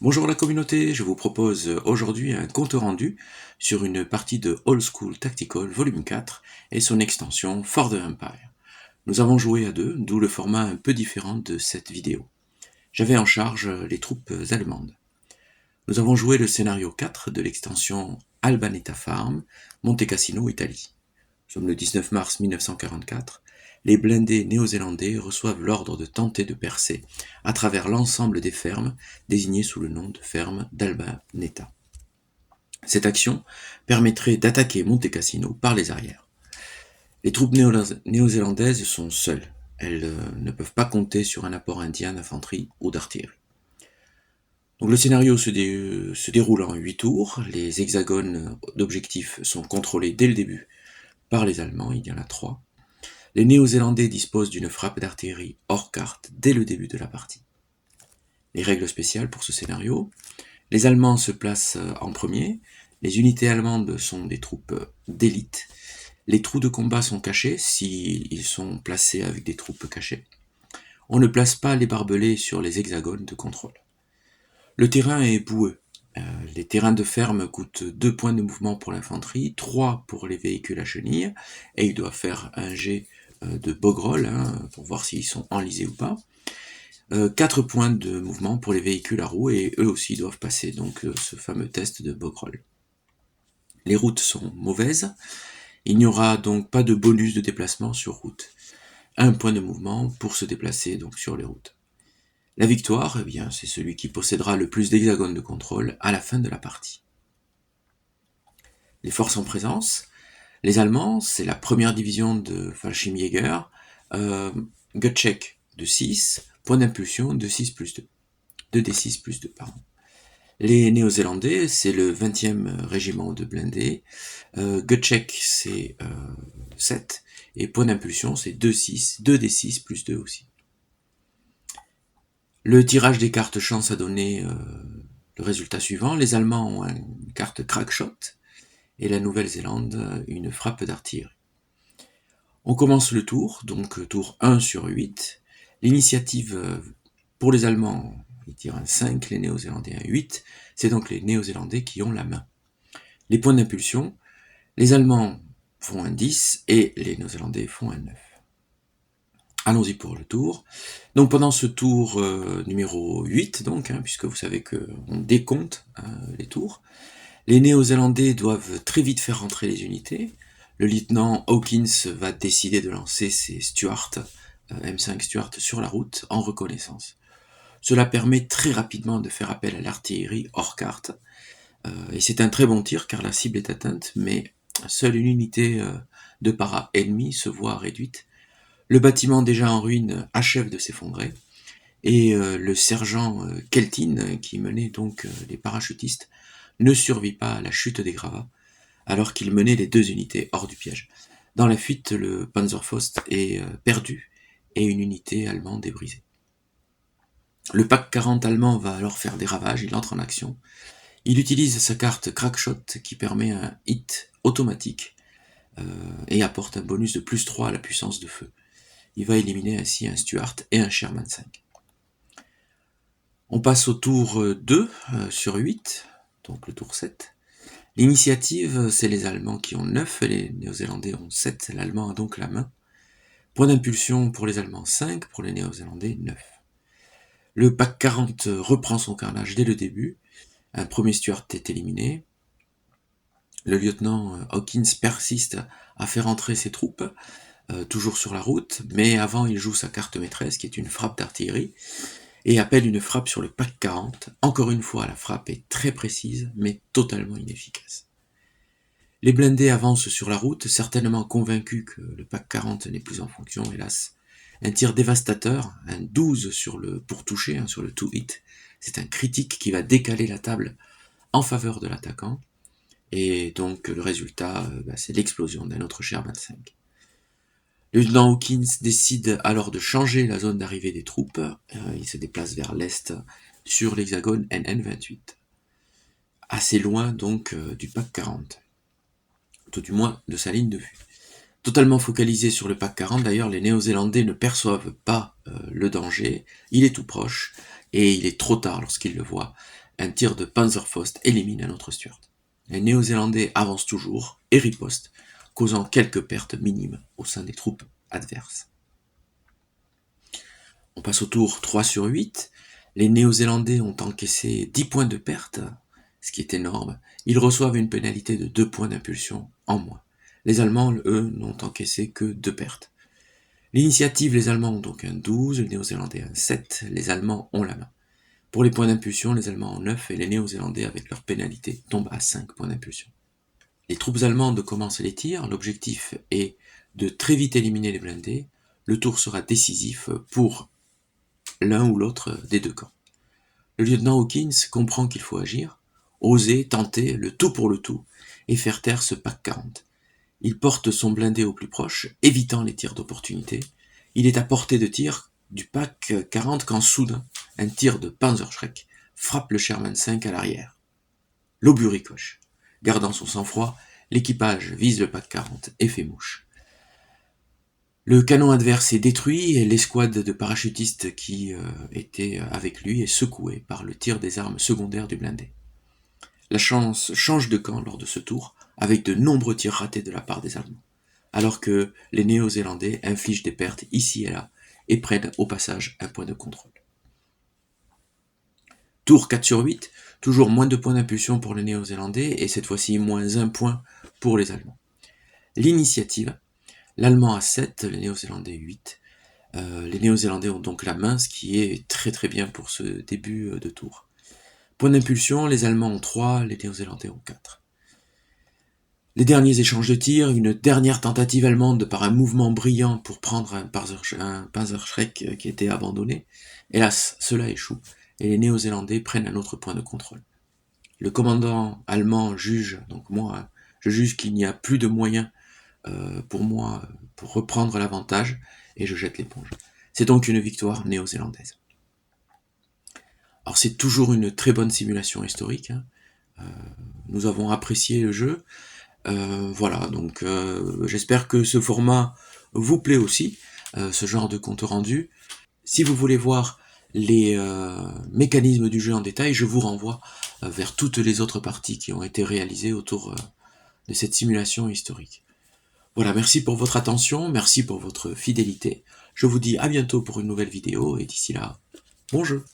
Bonjour la communauté, je vous propose aujourd'hui un compte rendu sur une partie de Old School Tactical Volume 4 et son extension For the Empire. Nous avons joué à deux, d'où le format un peu différent de cette vidéo. J'avais en charge les troupes allemandes. Nous avons joué le scénario 4 de l'extension Albaneta Farm, Monte Cassino, Italie. Nous sommes le 19 mars 1944. Les blindés néo-zélandais reçoivent l'ordre de tenter de percer à travers l'ensemble des fermes désignées sous le nom de ferme d'Albaneta. Cette action permettrait d'attaquer Monte Cassino par les arrières. Les troupes néo-zélandaises sont seules. Elles ne peuvent pas compter sur un apport indien d'infanterie ou d'artillerie. Donc le scénario se déroule en 8 tours. Les hexagones d'objectifs sont contrôlés dès le début par les Allemands, il y en a 3. Les Néo-Zélandais disposent d'une frappe d'artillerie hors carte dès le début de la partie. Les règles spéciales pour ce scénario. Les Allemands se placent en premier. Les unités allemandes sont des troupes d'élite. Les trous de combat sont cachés s'ils sont placés avec des troupes cachées. On ne place pas les barbelés sur les hexagones de contrôle. Le terrain est boueux. Les terrains de ferme coûtent 2 points de mouvement pour l'infanterie, 3 pour les véhicules à chenilles, et ils doivent faire un jet de bogrol pour voir s'ils sont enlisés ou pas. 4 points de mouvement pour les véhicules à roues, et eux aussi doivent passer donc ce fameux test de bogrol. Les routes sont mauvaises, il n'y aura donc pas de bonus de déplacement sur route. 1 point de mouvement pour se déplacer donc sur les routes. La victoire, eh bien, c'est celui qui possédera le plus d'hexagones de contrôle à la fin de la partie. Les forces en présence. Les Allemands, c'est la première division de Fallschirmjäger, Gutcheck de 6, point d'impulsion de 6 plus 2. 2d6 plus 2, pardon. Les Néo-Zélandais, c'est le 20e régiment de blindés. Gutcheck, c'est 7. Et point d'impulsion, c'est 2d6 plus 2 aussi. Le tirage des cartes chance a donné le résultat suivant. Les Allemands ont une carte crackshot et la Nouvelle-Zélande une frappe d'artillerie. On commence le tour, donc tour 1 sur 8. L'initiative pour les Allemands, ils tirent un 5, les Néo-Zélandais un 8. C'est donc les Néo-Zélandais qui ont la main. Les points d'impulsion, les Allemands font un 10 et les Néo-Zélandais font un 9. Allons-y pour le tour. Donc pendant ce tour numéro 8, donc, puisque vous savez qu'on décompte les tours, les Néo-Zélandais doivent très vite faire rentrer les unités. Le lieutenant Hawkins va décider de lancer ses Stuart, M5 Stuart, sur la route en reconnaissance. Cela permet très rapidement de faire appel à l'artillerie hors carte. Et c'est un très bon tir car la cible est atteinte, mais seule une unité de para ennemie se voit réduite. Le bâtiment déjà en ruine achève de s'effondrer, et le sergent Keltin, qui menait donc les parachutistes, ne survit pas à la chute des gravats, alors qu'il menait les 2 unités hors du piège. Dans la fuite, le Panzerfaust est perdu, et une unité allemande est brisée. Le PaK 40 allemand va alors faire des ravages, il entre en action. Il utilise sa carte Crackshot qui permet un hit automatique et apporte un bonus de plus 3 à la puissance de feu. Il va éliminer ainsi un Stuart et un Sherman 5. On passe au tour 2 sur 8, donc le tour 7. L'initiative, c'est les Allemands qui ont 9, et les Néo-Zélandais ont 7. L'Allemand a donc la main. Point d'impulsion pour les Allemands 5, pour les Néo-Zélandais 9. Le PaK 40 reprend son carnage dès le début. Un premier Stuart est éliminé. Le lieutenant Hawkins persiste à faire entrer ses troupes, toujours sur la route, mais avant il joue sa carte maîtresse qui est une frappe d'artillerie et appelle une frappe sur le PaK 40. Encore une fois, la frappe est très précise mais totalement inefficace. Les blindés avancent sur la route, certainement convaincus que le PaK 40 n'est plus en fonction, hélas. Un tir dévastateur, un 12 pour toucher, sur le 2-hit. C'est un critique qui va décaler la table en faveur de l'attaquant. Et donc le résultat, c'est l'explosion d'un autre Sherman 5. Le lieutenant Hawkins décide alors de changer la zone d'arrivée des troupes. Il se déplace vers l'est sur l'hexagone NN28. Assez loin donc du PaK 40. Tout du moins de sa ligne de vue. Totalement focalisé sur le PaK 40, d'ailleurs les Néo-Zélandais ne perçoivent pas le danger. Il est tout proche et il est trop tard lorsqu'ils le voient. un tir de Panzerfaust élimine un autre Stuart. Les Néo-Zélandais avancent toujours et ripostent, causant quelques pertes minimes au sein des troupes adverses. On passe au tour 3 sur 8. Les Néo-Zélandais ont encaissé 10 points de perte, ce qui est énorme. Ils reçoivent une pénalité de 2 points d'impulsion en moins. Les Allemands, eux, n'ont encaissé que 2 pertes. L'initiative, les Allemands ont donc un 12, les Néo-Zélandais un 7, les Allemands ont la main. Pour les points d'impulsion, les Allemands ont 9 et les Néo-Zélandais, avec leur pénalité, tombent à 5 points d'impulsion. Les troupes allemandes commencent les tirs, l'objectif est de très vite éliminer les blindés. Le tour sera décisif pour l'un ou l'autre des deux camps. Le lieutenant Hawkins comprend qu'il faut agir, oser, tenter, le tout pour le tout, et faire taire ce pack 40. Il porte son blindé au plus proche, évitant les tirs d'opportunité. Il est à portée de tir du pack 40 quand soudain, un tir de Panzerschreck frappe le Sherman 5 à l'arrière. L'obus ricoche. Gardant son sang-froid, l'équipage vise le pack 40 et fait mouche. Le canon adverse est détruit et l'escouade de parachutistes qui était avec lui est secouée par le tir des armes secondaires du blindé. La chance change de camp lors de ce tour, avec de nombreux tirs ratés de la part des Allemands, alors que les Néo-Zélandais infligent des pertes ici et là et prennent au passage un point de contrôle. Tour 4 sur 8, toujours moins de points d'impulsion pour les Néo-Zélandais et cette fois-ci moins 1 point pour les Allemands. L'initiative, l'Allemand a 7, les Néo-Zélandais 8. Les Néo-Zélandais ont donc la main, ce qui est très très bien pour ce début de tour. Point d'impulsion, les Allemands ont 3, les Néo-Zélandais ont 4. Les derniers échanges de tirs, une dernière tentative allemande par un mouvement brillant pour prendre un Panzerschreck qui était abandonné. Hélas, cela échoue, et les Néo-Zélandais prennent un autre point de contrôle. Le commandant allemand juge, donc moi, je juge qu'il n'y a plus de moyens pour moi pour reprendre l'avantage, et je jette l'éponge. C'est donc une victoire néo-zélandaise. Alors c'est toujours une très bonne simulation historique, hein. Nous avons apprécié le jeu. Voilà, donc j'espère que ce format vous plaît aussi, ce genre de compte rendu. Si vous voulez voir les mécanismes du jeu en détail, je vous renvoie vers toutes les autres parties qui ont été réalisées autour de cette simulation historique. Voilà, merci pour votre attention, merci pour votre fidélité. Je vous dis à bientôt pour une nouvelle vidéo, et d'ici là, bon jeu!